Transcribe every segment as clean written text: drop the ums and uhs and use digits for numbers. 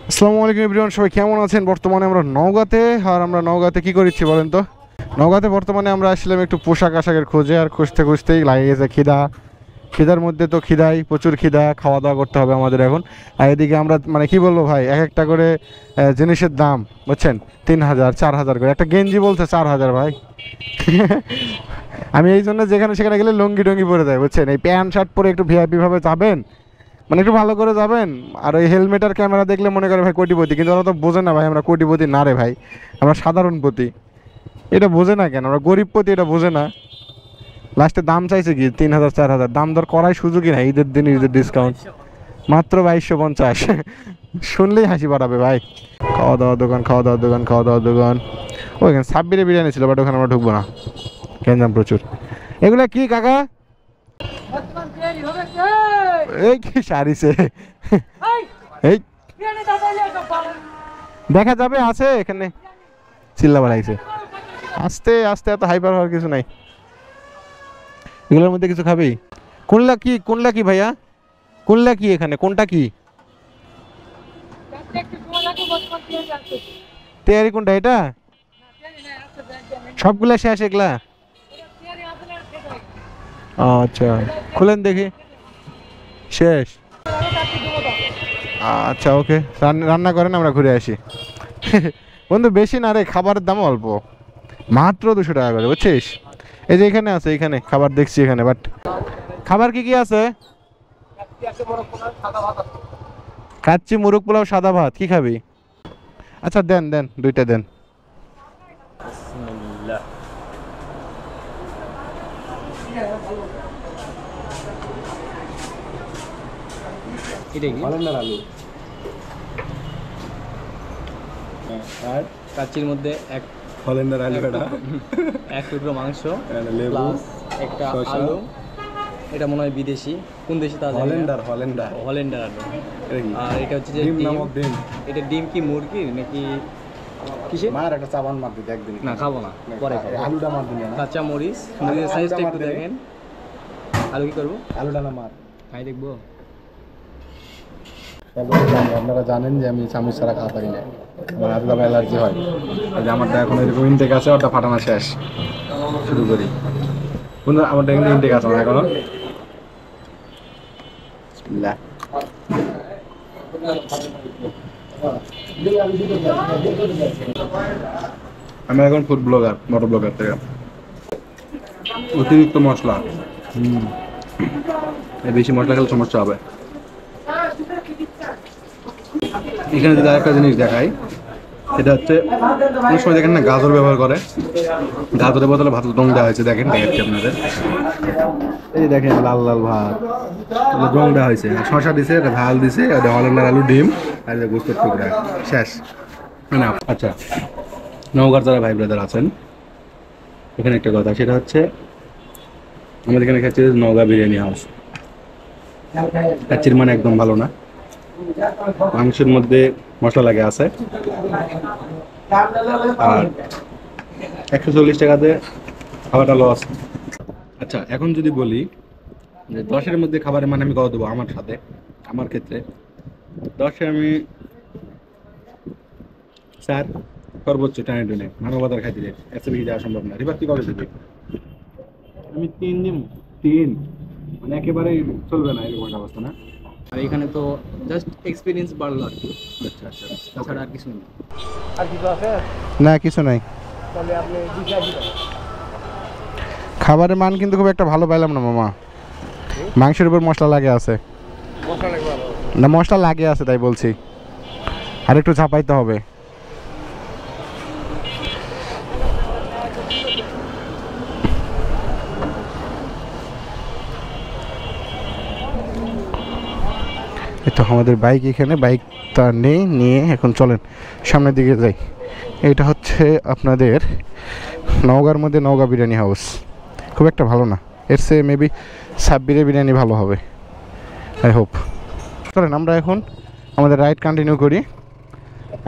আসসালামু আলাইকুম এভরিওয়ান, সবাই কেমন আছেন? বর্তমানে আমরা নওগাঁতে, আর আমরা নওগাঁতে কি করছি বলেন তো? নওগাঁতে বর্তমানে আমরা আসলাম একটু পোশাক আশাকের খোঁজে, আর খুঁজতে খুঁজতেই লাগে গেছে খিদার মধ্যে তো খিদাই, প্রচুর খিদা, খাওয়া দাওয়া করতে হবে আমাদের এখন। আর এদিকে আমরা মানে কি বলবো ভাই, এক একটা করে জিনিসের দাম বুঝছেন, 3000 4000 করে। একটা গেঞ্জি বলছে 4000 ভাই। আমি এই জন্য যেখানে সেখানে গেলে লুঙ্গি টঙ্গি পরে দেয় বুঝছেন। এই প্যান্ট শার্ট পরে একটু ভিআইপি ভাবে যাবেন, মানে একটু ভালো করে যাবেন। আর ওই হেলমেট আর ক্যামেরা দেখলে মনে করে ভাই কোটিপতি, কিন্তু ওরা তো বোঝে না ভাই আমরা কোটিপতি না রে ভাই, আমরা সাধারণ পতি। এটা বোঝে না কেন, আমরা গরিব পতি, এটা বোঝে না। লাস্টে দাম চাইছে কি 3000 4000, দাম দর করাই সুযোগই না। ঈদের দিন ঈদের ডিসকাউন্ট মাত্র 2250। শুনলেই হাসি পাঠাবে ভাই। খাওয়া দাওয়ার দোকান, খাওয়া দাওয়ার দোকান, খাওয়া দাওয়ার দোকান। ওইখানে সাব্বিরে বিরিয়ানি ছিল, বাট ওখানে আমরা ঢুকবো না, গ্যাঞ্জাম প্রচুর। এগুলা কি কাকা? এই কি সারিছে? এই দেখা যাবে, আছে এখানে চিল্লা বাড়াইছে। আস্তে আস্তে, এত হাইপার হওয়ার কিছু নাই। এগুলোর মধ্যে কিছু খাবি? কোনলা কি, কোনলা কি ভাইয়া, কোনলা কি? এখানে কোনটা কি তেয়ারি? কোনটা এটা? সবগুলা শেষ এগুলা? আচ্ছা খুলেন দেখি। শেষ? আচ্ছা ওকে, রান্না করেন, আমরা ঘুরে আসি। বন্ধু বেশি না রে, খাবারের দাম অল্প, মাত্র 200 টাকা করে বুঝছিস। এই যে এখানে আছে, এখানে খাবার দেখছি এখানে, বাট খাবার কি কি আছে? খাচ্ছি মুরগ পোলাও, সাদা ভাত। কি খাবি? আচ্ছা দেন দেন, দুইটা দেন। আলু আর কাচ্চির মধ্যে এক হল্যান্ডার আলু, এক টুকরো মাংস, প্লাস একটা আলু। এটা মনে হয় বিদেশি, কোন দেশি তা হল্যান্ডার আলু। আর এটা হচ্ছে যে ডিম। এটা ডিম কি মুরগির নাকি কিসের? মার একটা চাবান মার দিতে একদিন। না খাবো না, পরে খাবো। আলুটা মার দিন না। কাঁচা মরিচ, মরিচের সাইজটা একটু দেখেন। আলু কি করবো? আলুটা না মার, খাই দেখবো। আপনারা জানেন যে আমি চামচ ছাড়া খাওয়া পারি না, আমার আলু অ্যালার্জি হয়। আমারটা এখন এরকম ইনটেক আছে, ওটা ফাটানো শেষ। শুরু করি বন্ধু, আমারটা কিন্তু ইনটেক আছে না এখনো। আমি এখন ফুড ব্লগার, মোটো ব্লগার থেকে। অতিরিক্ত মশলা, বেশি মশলা খেলে সমস্যা হবে। এখানে যদি আরেকটা জিনিস দেখাই, সেটা হচ্ছে অনেক সময় দেখেন না গাজর ব্যবহার করে, গাজরের বদলে ভাত রং দেওয়া হয়েছে। দেখেন দেখাচ্ছি আপনাদের, এই দেখেন লাল লাল ভাত রং দেওয়া হয়েছে, শশা দিছে, ঝাল দিছে, হল্যান্ডার আলু, ডিম, আর গোস্তের টুকরা। শেষ না? আচ্ছা, নওগাঁর যারা ভাই ব্রাদার আছেন, এখানে একটা কথা, সেটা হচ্ছে আমাদের এখানে খাচ্ছি নওগাঁ বিরিয়ানি হাউস। কাচ্চির মানে একদম ভালো না, মাংসের মধ্যে মশলা লাগে আছে। আর 140 টাকাতে খাবারটা লস। আচ্ছা এখন যদি বলি যে 10-এর মধ্যে খাবারের মানে আমি কত দেবো? আমার সাথে, আমার ক্ষেত্রে 10-এ আমি 4 সর্বোচ্চ টানে টুনে, মানবতার খাতিরে। এত বেশি দেওয়া সম্ভব না। রিভার তুই কবে দিবি? আমি 3 দিন। 3 মানে একেবারেই চলবে না এরকম একটা অবস্থা না? আর এখানে তো জাস্ট এক্সপিরিয়েন্স বাড়লো আর কি। আচ্ছা আচ্ছা, তাছাড়া আর কিছু নেই। আর কিছু আছে না? কিছু নাই। তাহলে আপনি খাবারের মান কিন্তু খুব একটা ভালো পাইলাম না মামা। মাংসের উপর মশলা লাগে আছে না, মশলা লাগে আছে তাই বলছি, আর একটু ঝাপাইতে হবে। তো আমাদের বাইক এখানে, বাইকটা নিয়ে এখন চলেন সামনের দিকে যাই। এটা হচ্ছে আপনাদের নওগাঁর মধ্যে নওগাঁ বিরিয়ানি হাউস। খুব একটা ভালো না, এর চেয়ে মেবি সাব্বিরে বিরিয়ানি ভালো হবে, আই হোপ। চলেন আমরা এখন আমাদের রাইড কন্টিনিউ করি।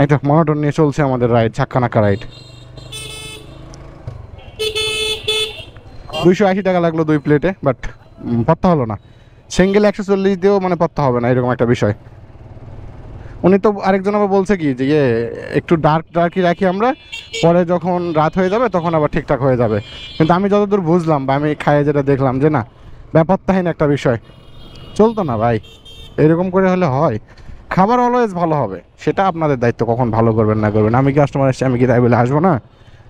একটা মনোটন নিয়ে চলছে আমাদের রাইড, ঝাক্কানাক্কা রাইড। 280 টাকা লাগলো 2 প্লেটে, বাট ভর্তা হলো না, সিঙ্গেল 140 দিয়েও মানে পড়তে হবে না, এরকম একটা বিষয়। উনি তো আরেকজন আবার বলছে কি যে একটু ডার্কই রাখি আমরা, পরে যখন রাত হয়ে যাবে তখন আবার ঠিকঠাক হয়ে যাবে। কিন্তু আমি যতদূর বুঝলাম বা আমি খাইয়ে যেটা দেখলাম যে না, ব্যাপারটাহীন একটা বিষয়, চলতো না ভাই। এরকম করে হলে হয়? খাবার অলওয়েজ ভালো হবে, সেটা আপনাদের দায়িত্ব, কখন ভালো করবেন না করবেন। আমি কাস্টমার এসছি, আমি কি তাই বলে আসবো না?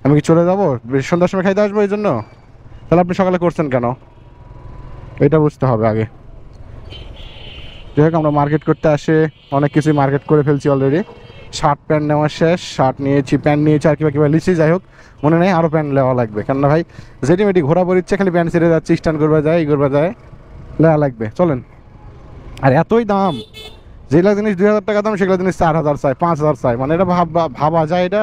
আমি কি চলে যাবো সন্ধ্যার সময় খাইতে আসবো এই জন্য? তাহলে আপনি সকালে করছেন কেন? এটা বুঝতে হবে আগে। যাই হোক, আমরা মার্কেট করতে আসে অনেক কিছুই মার্কেট করে ফেলছি অলরেডি। শার্ট প্যান্ট নেওয়া শেষ, শার্ট নিয়েছি, প্যান্ট নিয়েছি, আর কিবা লিখছি। যাই হোক, মনে নেই আরও প্যান্ট নেওয়া লাগবে, কেননা ভাই যেটিমেটি ঘোরাঘুরি ইচ্ছে, খালি প্যান্ট ছেড়ে যাচ্ছে, স্ট্যান্ড করবে যায়, এই করবে যায়, নেওয়া লাগবে। চলেন। আর এতই দাম, যেগুলো জিনিস 2000 টাকা দাম সেগুলো জিনিস 4000 চাই, 5000 চাই, মানে এটা ভাবা যায়? এটা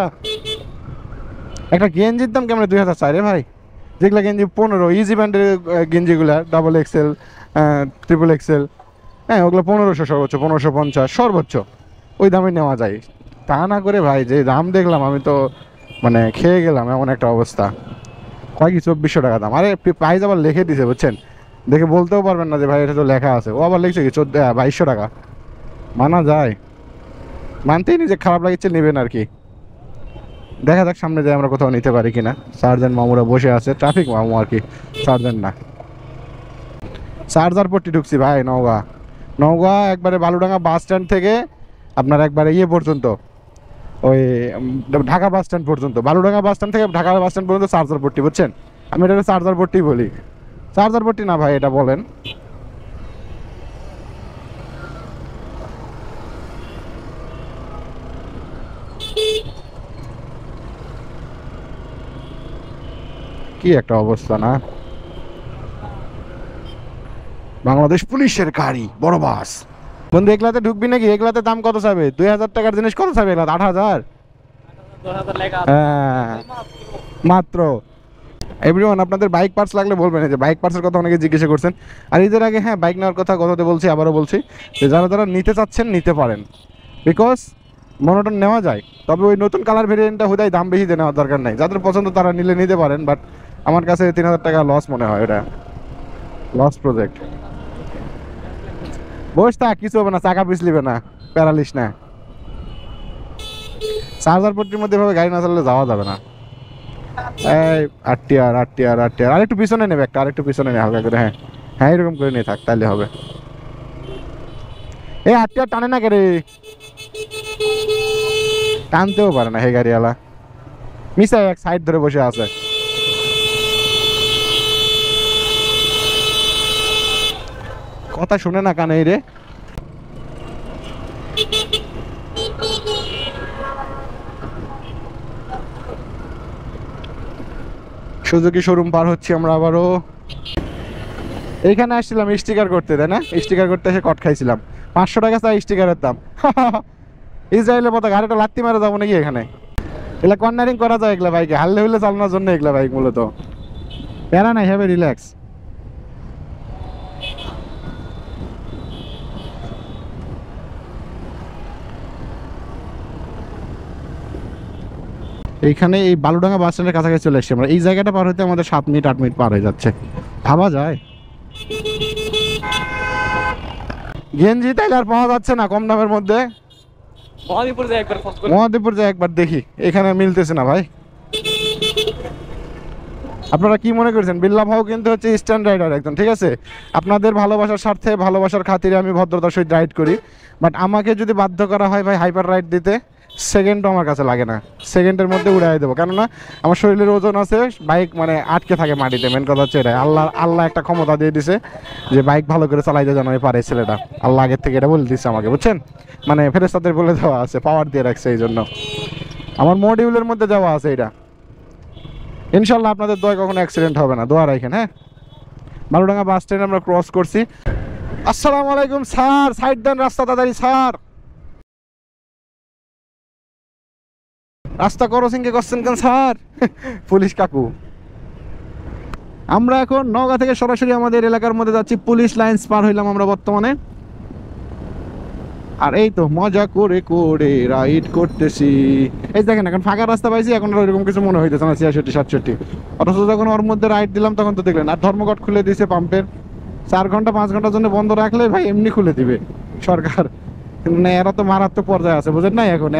একটা গেঞ্জির দাম কেমন 2000 চাই রে ভাই? যেগুলো গেঞ্জি 15, ইজি ব্যান্ডের গেঞ্জিগুলা ডাবল এক্সেল, ট্রিপল এক্সেল, হ্যাঁ ওগুলো 1500 সর্বোচ্চ, 1550 সর্বোচ্চ, ওই দামে নেওয়া যায়। তা না করে ভাই যে দাম দেখলাম আমি তো মানে খেয়ে গেলাম, এমন একটা অবস্থা। কয় কি 2400 টাকা দাম? আরে প্রাইস আবার লিখে দিছে বুঝছেন, দেখে বলতেও পারবেন না যে ভাই এটা তো লেখা আছে। ও আবার লিখছে কি 2200 টাকা। মানা যায়? মানতেই নিজে খারাপ লাগছে, নেবেন আর কি। দেখা যাক সামনে যাই আমরা কোথাও নিতে পারি কিনা। সার্জেন্ট মামুরা বসে আছে, ট্রাফিক মামু আর কি, সার্জেন্ট না। চার্জার পট্টি ঢুকছি ভাই, নওগাঁ একবারে বালুডাঙ্গা বাস স্ট্যান্ড থেকে আপনার একবারে পর্যন্ত, ওই ঢাকা বাস স্ট্যান্ড পর্যন্ত, বালুডাঙ্গা বাস স্ট্যান্ড থেকে ঢাকা বাস স্ট্যান্ড পর্যন্ত চার্জার পট্টি, বুঝছেন? আমি এটা চার্জার পট্টি বলি, চার্জার পট্টি না ভাই এটা বলেন। কি একটা অবস্থা না? বাংলাদেশ পুলিশের গাড়ি, বড় বাস। বন্ধু এগুলাতে ঢুকবি নাকি? এগুলাতে দাম কত চাবে? 2000 টাকার জিনিস কত চাবে এগুলা? 8000? হ্যাঁ মাত্র। এভরিওয়ান, আপনাদের বাইক পার্টস লাগলে বলবেন, যে বাইক পার্টসের কথা অনেকে জিজ্ঞাসা করছেন। আর ঈদের আগে হ্যাঁ, বাইক নেওয়ার কথা কথাতে বলছি, আবারও বলছি যে যারা যারা নিতে চাচ্ছেন নিতে পারেন, বিকজ মনোটন নেওয়া যায়। তবে ওই নতুন কালার ভেরিয়েন্টটা হুদাই দাম বেশি দিয়ে নেওয়ার দরকার নাই। যাদের পছন্দ তারা নিলে নিতে পারেন, বাট আমার কাছে 3000 টাকা লস মনে হয়, এটা লস প্রজেক্ট। বস থাক, কিছু হবে না, চাকা পিছলিবে না, প্যারালিস না। চার্জার পট্টির মধ্যে ভাবে গাড়ি না চালালে যাওয়া যাবে না। এই আটটিয়ার আর একটু পিছনে নেবে, একটা আরেকটু পিছনে নেবে হালকা করে। হ্যাঁ হ্যাঁ, এরকম করে নিয়ে থাক, তাহলে হবে। এই আটটিয়ার টানে না কে? টানতেও পারে না হে গাড়িওয়ালা, মিশাই এক সাইড ধরে বসে আছে। কথা শুনে না কানে রে। সুজুকি শোরুম পার হচ্ছি আমরা আবারও। এইখানে আসছিলাম স্টিকার করতে, তাই না? স্টিকার করতে এসে কট খাইছিলাম। 500 টাকা চাই স্টিকারের দাম। ইসরায়েলের পতাকা, গাড়িটা লাত্তি মারা যাবো নাকি এখানে? এগুলা কর্নারিং করা যায় এগুলা বাইকে, হারলে হলে চালানোর জন্য এগুলা বাইক মূলত। প্যারা নাই, হ্যাঁ রিল্যাক্স। এইখানে এই বালুডাঙ্গা বাস স্ট্যান্ডের কাছাকাছি চলে এসেছি আমরা। এই জায়গাটা পার হতে আমাদের 7 মিনিট 8 মিনিট পার হয়ে যাচ্ছে, ভাবা যায়? গেঞ্জি তাইলে আর পাওয়া যাচ্ছে না কম দামের মধ্যে। মহাদেবপুর যাই একবার দেখি, এখানে মিলতেছে না ভাই। আপনারা কি মনে করছেন? বিল্লাহ ভাও কিন্তু হচ্ছে স্ট্যান্ড রাইডার একজন, ঠিক আছে? আপনাদের ভালোবাসার স্বার্থে, ভালোবাসার খাতিরে আমি ভদ্রতার সহিত রাইড করি, বাট আমাকে যদি বাধ্য করা হয় ভাই হাইপার রাইড দিতে, সেকেন্ডও আমার কাছে লাগে না, সেকেন্ডের মধ্যে উড়াই দেবো। কেননা আমার শরীরের ওজন আছে, বাইক মানে আটকে থাকে মাটিতে। মেন কথা হচ্ছে এটা, আল্লাহ একটা ক্ষমতা দিয়ে দিছে যে বাইক ভালো করে চালাইতে যেন পারে ছেলেটা। আল্লাহ আগের থেকে এটা বলে দিচ্ছে আমাকে, বুঝছেন? মানে ফেরেশতাদের বলে দেওয়া আছে, পাওয়ার দিয়ে রাখছে, এই জন্য আমার মডিউলের মধ্যে যাওয়া আছে এটা। ইনশাল্লাহ আপনাদের দোয়া কখনো অ্যাক্সিডেন্ট হবে না, দোয়া রাখেন। হ্যাঁ, বালুডাঙ্গা বাস স্ট্যান্ড আমরা ক্রস করছি। আসসালামু আলাইকুম স্যার, সাইড দেন রাস্তা তাড়াতাড়ি স্যার। রাস্তা ক্রসিং কে করছেন কেন স্যার? পুলিশ কাকু। আমরা এখন নওগাঁ থেকে সরাসরি আমাদের এলাকার মধ্যে যাচ্ছি, পুলিশ লাইন্স পার হইলাম আমরা বর্তমানে। আর এই তো মজা করে করে রাইড করতেছি। এই দেখেন এখন ফাঁকা রাস্তা পাইছি, এখন এরকম কিছু মনে হইতেছে না 66 67। অথচ যখন ওর মধ্যে রাইড দিলাম তখন তো দেখলেন। আর ধর্মঘট খুলে দিয়েছে পাম্পের, 4 ঘন্টা 5 ঘন্টার জন্য বন্ধ রাখলে ভাই এমনি খুলে দিবে সরকার। মানে এরা তো মারাত্মক পর্যায়ে আছে, বুঝেন না এখন।